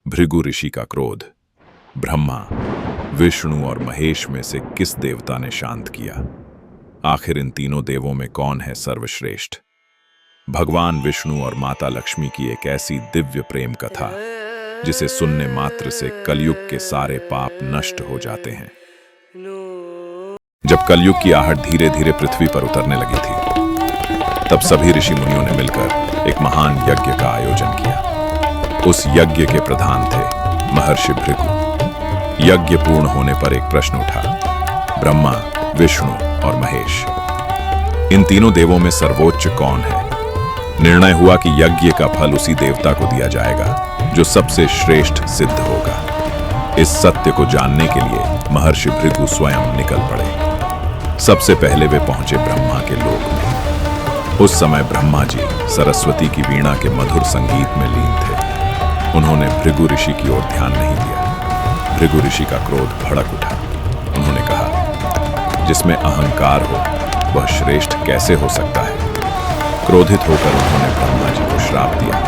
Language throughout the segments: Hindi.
भृगु ऋषि का क्रोध। ब्रह्मा, विष्णु और महेश में से किस देवता ने शांत किया? आखिर इन तीनों देवों में कौन है सर्वश्रेष्ठ? भगवान विष्णु और माता लक्ष्मी की एक ऐसी दिव्य प्रेम कथा जिसे सुनने मात्र से कलयुग के सारे पाप नष्ट हो जाते हैं। जब कलयुग की आहट धीरे धीरे पृथ्वी पर उतरने लगी थी, तब सभी ऋषि मुनियों ने मिलकर एक महान यज्ञ का आयोजन किया। उस यज्ञ के प्रधान थे महर्षि भृगु। यज्ञ पूर्ण होने पर एक प्रश्न उठा। ब्रह्मा, विष्णु और महेश, इन तीनों देवों में सर्वोच्च कौन है? निर्णय हुआ कि यज्ञ का फल उसी देवता को दिया जाएगा जो सबसे श्रेष्ठ सिद्ध होगा। इस सत्य को जानने के लिए महर्षि भृगु स्वयं निकल पड़े। सबसे पहले वे पहुंचे ब्रह्मा के लोक में। उस समय ब्रह्मा जी सरस्वती की वीणा के मधुर संगीत में लीन थे। उन्होंने भृगु ऋषि की ओर ध्यान नहीं दिया। भृगु ऋषि का क्रोध भड़क उठा। उन्होंने कहा, जिसमें अहंकार हो वह श्रेष्ठ कैसे हो सकता है? क्रोधित होकर उन्होंने ब्रह्मा जी को श्राप दिया,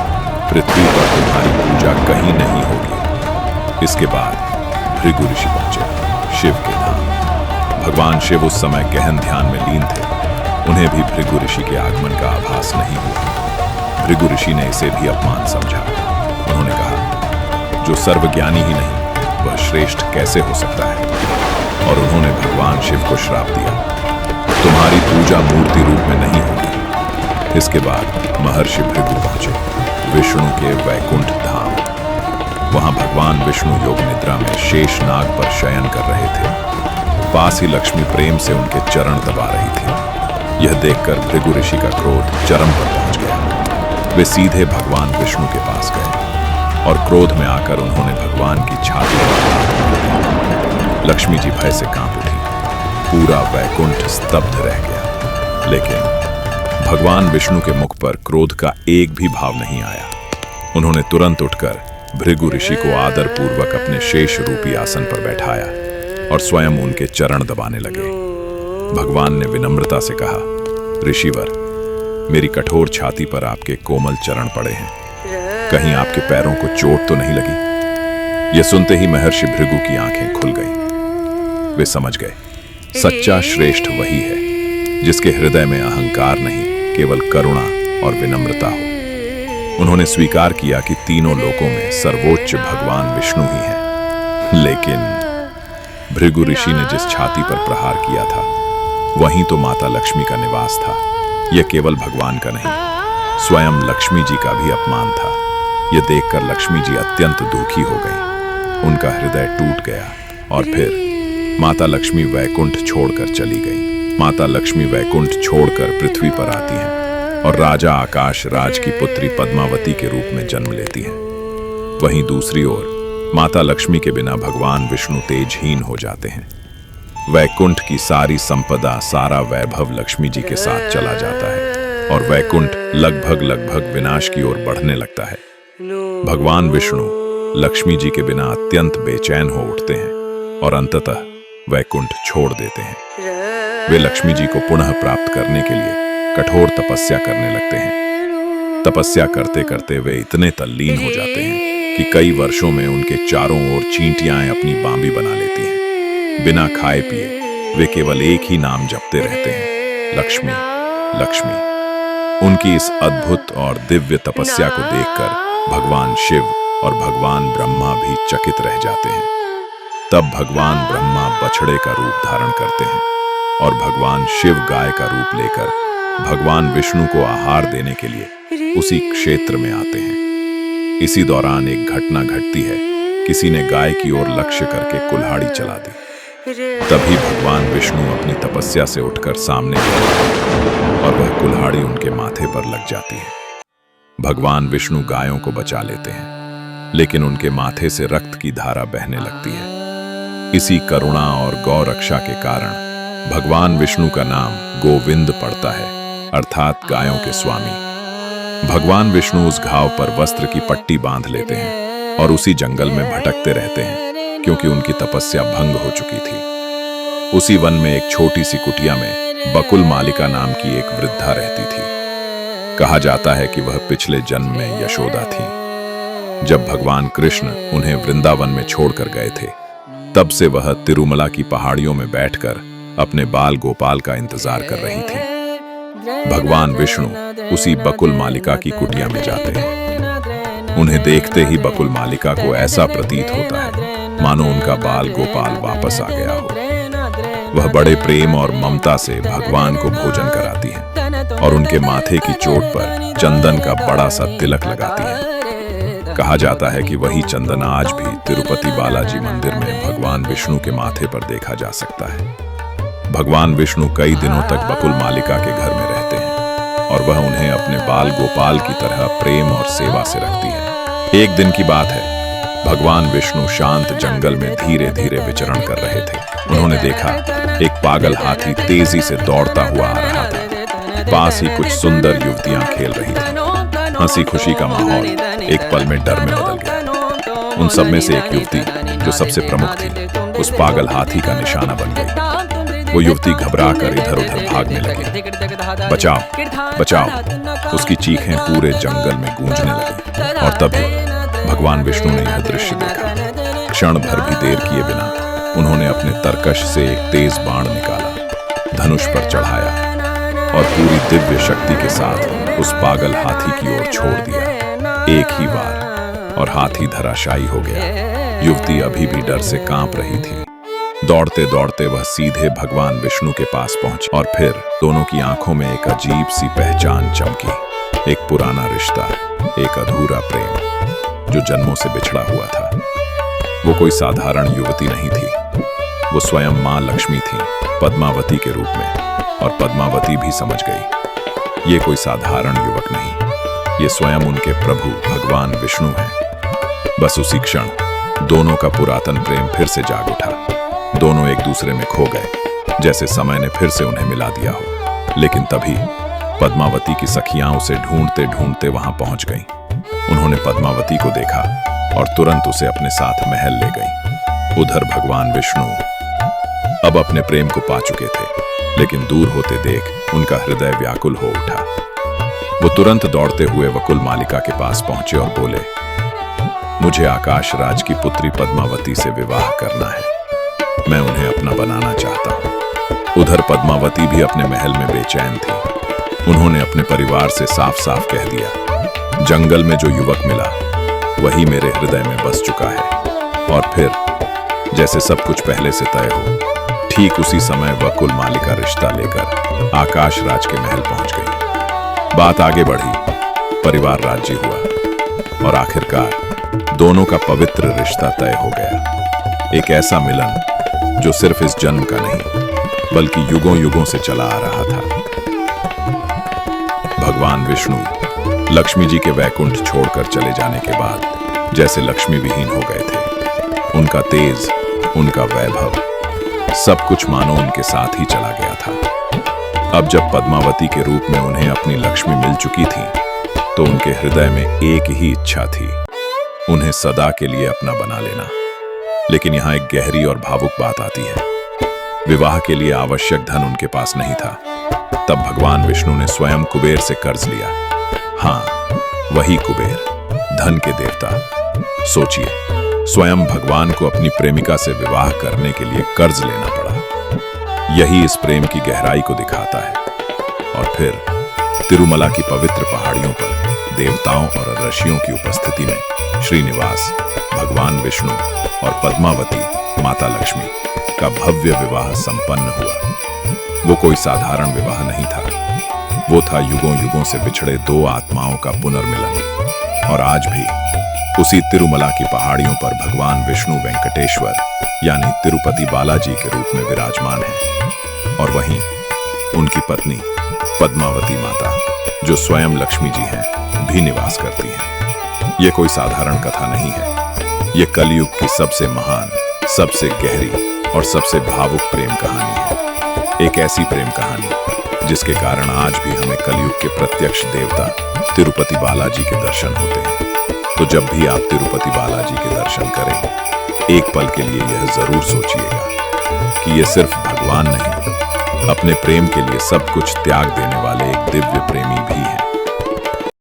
पृथ्वी पर तुम्हारी पूजा कहीं नहीं होगी। इसके बाद भृगु ऋषि पहुंचे शिव के धाम। भगवान शिव उस समय गहन ध्यान में लीन थे। उन्हें भी भृगु ऋषि के आगमन का आभास नहीं हुआ। भृगु ऋषि ने इसे भी अपमान समझा। उन्होंने कहा, जो सर्वज्ञानी ही नहीं वह श्रेष्ठ कैसे हो सकता है? और उन्होंने भगवान शिव को श्राप दिया, तुम्हारी पूजा मूर्ति रूप में नहीं होगी। इसके बाद महर्षि भृगु पहुंचे विष्णु के वैकुंठ धाम। वहां भगवान विष्णु योग निद्रा में शेष नाग पर शयन कर रहे थे। पास ही लक्ष्मी प्रेम से उनके चरण दबा रही थी। यह देखकर भृगु ऋषि का क्रोध चरम पर पहुंच गया। वे सीधे भगवान विष्णु के पास गए और क्रोध में आकर उन्होंने भगवान की छाती पर हाथ मारा। लक्ष्मी जी भय से कांप उठी। पूरा वैकुंठ स्तब्ध रह गया। लेकिन भगवान विष्णु के मुख पर क्रोध का एक भी भाव नहीं आया। उन्होंने तुरंत उठकर भृगु ऋषि को आदर पूर्वक अपने शेष रूपी आसन पर बैठाया और स्वयं उनके चरण दबाने लगे। भगवान ने विनम्रता से कहा, ऋषिवर, मेरी कठोर छाती पर आपके कोमल चरण पड़े हैं। कहीं आपके पैरों को चोट तो नहीं लगी? यह सुनते ही महर्षि भृगु की आंखें खुल गईं। वे समझ गए, सच्चा श्रेष्ठ वही है जिसके हृदय में अहंकार नहीं, केवल करुणा और विनम्रता हो। उन्होंने स्वीकार किया कि तीनों लोकों में सर्वोच्च भगवान विष्णु ही हैं। लेकिन भृगु ऋषि ने जिस छाती पर प्रहार किया था, वहीं तो माता लक्ष्मी का निवास था। यह केवल भगवान का नहीं, स्वयं लक्ष्मी जी का भी अपमान था। यह देखकर लक्ष्मी जी अत्यंत दुखी हो गई। उनका हृदय टूट गया और फिर माता लक्ष्मी वैकुंठ छोड़कर चली गई। माता लक्ष्मी वैकुंठ छोड़कर पृथ्वी पर आती हैं और राजा आकाश राज की पुत्री पद्मावती के रूप में जन्म लेती हैं। वहीं दूसरी ओर माता लक्ष्मी के बिना भगवान विष्णु तेजहीन हो जाते हैं। वैकुंठ की सारी संपदा, सारा वैभव लक्ष्मी जी के साथ चला जाता है और वैकुंठ लगभग विनाश की ओर बढ़ने लगता है। भगवान विष्णु लक्ष्मी जी के बिना अत्यंत बेचैन हो उठते हैं और अंततः वैकुंठ छोड़ देते हैं। वे लक्ष्मी जी को पुनः प्राप्त करने के लिए कठोर तपस्या करने लगते हैं। तपस्या करते करते वे इतने तल्लीन हो जाते हैं कि कई वर्षों में उनके चारों ओर चींटियां अपनी बांबी बना लेती हैं। बिना खाए पिए वे केवल एक ही नाम जपते रहते हैं, लक्ष्मी लक्ष्मी। उनकी इस अद्भुत और दिव्य तपस्या को देखकर भगवान शिव और भगवान ब्रह्मा भी चकित रह जाते हैं। तब भगवान ब्रह्मा बछड़े का रूप धारण करते हैं और भगवान शिव गाय का रूप लेकर भगवान विष्णु को आहार देने के लिए उसी क्षेत्र में आते हैं। इसी दौरान एक घटना घटती है। किसी ने गाय की ओर लक्ष्य करके कुल्हाड़ी चला दी। तभी भगवान विष्णु अपनी तपस्या से उठकर सामने आते और वह कुल्हाड़ी उनके माथे पर लग जाती है। भगवान विष्णु गायों को बचा लेते हैं, लेकिन उनके माथे से रक्त की धारा बहने लगती है। इसी करुणा और गौ रक्षा के कारण भगवान विष्णु का नाम गोविंद पड़ता है, अर्थात गायों के स्वामी। भगवान विष्णु उस घाव पर वस्त्र की पट्टी बांध लेते हैं और उसी जंगल में भटकते रहते हैं, क्योंकि उनकी तपस्या भंग हो चुकी थी। उसी वन में एक छोटी सी कुटिया में बकुल मालिका नाम की एक वृद्धा रहती थी। कहा जाता है कि वह पिछले जन्म में यशोदा थी। जब भगवान कृष्ण उन्हें वृंदावन में छोड़कर गए थे, तब से वह तिरुमला की पहाड़ियों में बैठकर अपने बाल गोपाल का इंतजार कर रही थी। भगवान विष्णु उसी बकुल मालिका की कुटिया में जाते हैं। उन्हें देखते ही बकुल मालिका को ऐसा प्रतीत होता है मानो उनका बाल गोपाल वापस आ गया हो। वह बड़े प्रेम और ममता से भगवान को भोजन कराती है और उनके माथे की चोट पर चंदन का बड़ा सा तिलक लगाती है। कहा जाता है कि वही चंदन आज भी तिरुपति बालाजी मंदिर में भगवान विष्णु के माथे पर देखा जा सकता है। भगवान विष्णु कई दिनों तक बकुल मालिका के घर में रहते हैं और वह उन्हें अपने बाल गोपाल की तरह प्रेम और सेवा से रखती है। एक दिन की बात है, भगवान विष्णु शांत जंगल में धीरे धीरे विचरण कर रहे थे। उन्होंने देखा एक पागल हाथी तेजी से दौड़ता हुआ आ रहा था। पास ही कुछ सुंदर युवतियां खेल रही थीं। हंसी खुशी का माहौल एक पल में डर में बदल गया। उन सब में से एक युवती, जो सबसे प्रमुख थी, उस पागल हाथी का निशाना बन गई। वो युवती घबराकर इधर उधर भागने लगी। बचाओ, बचाओ! उसकी चीखें पूरे जंगल में गूंजने लगी। और तभी भगवान विष्णु ने यह दृश्य देखा। क्षण भर भी देर किए बिना उन्होंने अपने तरकश से एक तेज बाण निकाला, धनुष पर चढ़ाया और पूरी दिव्य शक्ति के साथ उस पागल हाथी की ओर छोड़ दिया। एक ही बार और हाथी धराशायी हो गया। युवती अभी भी डर से कांप रही थी। दौड़ते दौड़ते वह सीधे भगवान विष्णु के पास पहुंची और फिर दोनों की आंखों में एक अजीब सी पहचान चमकी। एक पुराना रिश्ता, एक अधूरा प्रेम जो जन्मों से बिछड़ा हुआ था। वो कोई साधारण युवती नहीं थी, वो स्वयं मां लक्ष्मी थी, पद्मावती के रूप में। और पद्मावती भी समझ गई, ये कोई साधारण युवक नहीं, ये स्वयं उनके प्रभु भगवान विष्णु हैं। बस उसी क्षण दोनों का पुरातन प्रेम फिर से जाग उठा। दोनों एक दूसरे में खो गए, जैसे समय ने फिर से उन्हें मिला दिया हो। लेकिन तभी पद्मावती की सखियां उसे ढूंढते ढूंढते वहां पहुंच गईं। उन्होंने पद्मावती को देखा और तुरंत उसे अपने साथ महल ले गईं। उधर भगवान विष्णु अब अपने प्रेम को पा चुके थे, लेकिन दूर होते देख उनका हृदय व्याकुल हो उठा। वो तुरंत दौड़ते हुए बकुल मालिका के पास पहुंचे और बोले, मुझे आकाश राज की पुत्री पद्मावती से विवाह करना है। मैं उन्हें अपना बनाना चाहता हूं। उधर पद्मावती भी अपने महल में बेचैन थी। उन्होंने अपने परिवार से साफ साफ कह दिया, जंगल में जो युवक मिला वही मेरे हृदय में बस चुका है। और फिर जैसे सब कुछ पहले से तय हो, ठीक उसी समय बकुल मालिका रिश्ता लेकर आकाश राज के महल पहुंच गई। बात आगे बढ़ी, परिवार राज्य हुआ और आखिरकार दोनों का पवित्र रिश्ता तय हो गया। एक ऐसा मिलन जो सिर्फ इस जन्म का नहीं, बल्कि युगों युगों से चला आ रहा था। भगवान विष्णु लक्ष्मी जी के वैकुंठ छोड़कर चले जाने के बाद जैसे लक्ष्मी विहीन हो गए थे। उनका तेज, उनका वैभव, सब कुछ मानो उनके साथ ही चला गया था। अब जब पद्मावती के रूप में उन्हें अपनी लक्ष्मी मिल चुकी थी, तो उनके हृदय में एक ही इच्छा थी, उन्हें सदा के लिए अपना बना लेना। लेकिन यहाँ एक गहरी और भावुक बात आती है। विवाह के लिए आवश्यक धन उनके पास नहीं था। तब भगवान विष्णु ने स्वयं कुबेर से कर्ज लिया। हाँ, वही कुबेर, धन के देवता। सोचिए, स्वयं भगवान को अपनी प्रेमिका से विवाह करने के लिए कर्ज लेना पड़ा। यही इस प्रेम की गहराई को दिखाता है। और फिर तिरुमला की पवित्र पहाड़ियों पर देवताओं और ऋषियों की उपस्थिति में श्रीनिवास, भगवान विष्णु और पद्मावती माता लक्ष्मी का भव्य विवाह संपन्न हुआ। वो कोई साधारण विवाह नहीं था, वो था युगों युगों से बिछड़े दो आत्माओं का पुनर्मिलन। और आज भी उसी तिरुमला की पहाड़ियों पर भगवान विष्णु वेंकटेश्वर यानी तिरुपति बालाजी के रूप में विराजमान हैं। और वहीं उनकी पत्नी पद्मावती माता, जो स्वयं लक्ष्मी जी हैं, भी निवास करती हैं। ये कोई साधारण कथा नहीं है, ये कलयुग की सबसे महान, सबसे गहरी और सबसे भावुक प्रेम कहानी है। एक ऐसी प्रेम कहानी जिसके कारण आज भी हमें कलयुग के प्रत्यक्ष देवता तिरुपति बालाजी के दर्शन होते हैं। तो जब भी आप तिरुपति बालाजी के दर्शन करें, एक पल के लिए यह जरूर सोचिएगा कि ये सिर्फ भगवान नहीं, अपने प्रेम के लिए सब कुछ त्याग देने वाले एक दिव्य प्रेमी भी हैं।